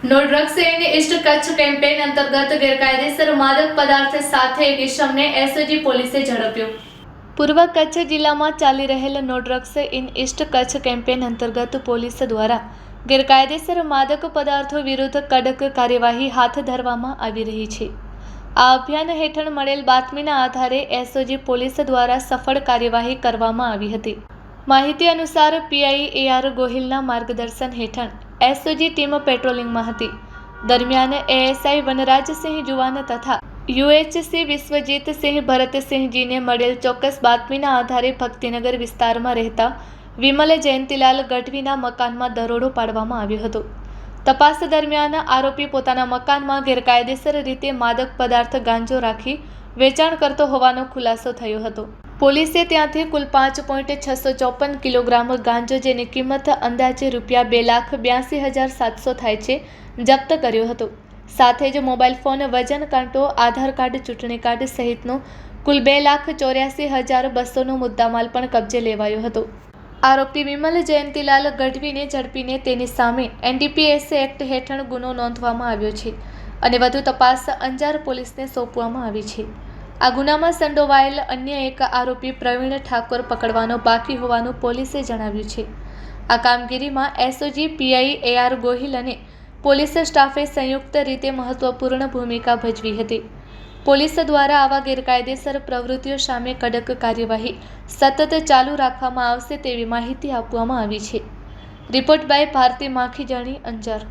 No drugs and east Kutch campaign અંતર્ગત ગેરકાયદેસર માદક પદાર્થ સાથે એક ઇસમને એસઓજી પોલીસે ઝડપ્યો। પૂર્વ કચ્છ જિલ્લામાં ચાલી રહેલ no drugs in east Kutch campaign અંતર્ગત પોલીસ દ્વારા ગેરકાયદેસર માદક પદાર્થો વિરુદ્ધ કડક કાર્યવાહી હાથ ધરવામાં આવી રહી છે। આ અભિયાન હેઠળ મળેલ બાતમીના આધારે એસઓજી પોલીસ દ્વારા સફળ કાર્યવાહી કરવામાં આવી હતી। માહિતી અનુસાર પીઆઈ એઆર ગોહિલના માર્ગદર્શન હેઠળ એસઓજી ટીમ પેટ્રોલિંગમાં હતી। દરમિયાન એએસઆઈ વનરાજસિંહ જુવાન તથા યુએચસી વિશ્વજીતસિંહ ભરતસિંહજીને મળેલ ચોક્કસ બાતમીના આધારે ભક્તિનગર વિસ્તારમાં રહેતા વિમલ જયંતિલાલ ગઢવીના મકાનમાં દરોડો પાડવામાં આવ્યો હતો। તપાસ દરમિયાન આરોપી પોતાના મકાનમાં ગેરકાયદેસર રીતે માદક પદાર્થ ગાંજો રાખી વેચાણ કરતો હોવાનો ખુલાસો થયો હતો। પોલીસે ત્યાંથી કુલ 5.654 કિલોગ્રામ ગાંજો, જેની કિંમત અંદાજે ₹2,82,700 થાય છે, જપ્ત કર્યો હતો। સાથે જ મોબાઈલ ફોન, વજન કાંટો, આધાર કાર્ડ, ચૂંટણી કાર્ડ સહિતનો કુલ 2,84,200નો મુદ્દામાલ પણ કબજે લેવાયો હતો। આરોપી વિમલ જયંતિલાલ ગઢવીને ઝડપીને તેની સામે એનડીપીએસ એક્ટ હેઠળ ગુનો નોંધવામાં આવ્યો છે અને વધુ તપાસ અંજાર પોલીસને સોંપવામાં આવી છે। આ ગુનામાં સંડોવાયેલ અન્ય એક આરોપી પ્રવીણ ઠાકોર પકડવાનો બાકી હોવાનું પોલીસે જણાવ્યું છે। આ કામગીરીમાં એસઓજી, પીઆઈ એઆર ગોહિલ અને પોલીસ સ્ટાફે સંયુક્ત રીતે મહત્વપૂર્ણ ભૂમિકા ભજવી હતી। પોલીસ દ્વારા આવા ગેરકાયદેસર પ્રવૃત્તિઓ સામે કડક કાર્યવાહી સતત ચાલુ રાખવામાં આવશે તેવી માહિતી આપવામાં આવી છે। Report by Bharti Makhijani, Anjar.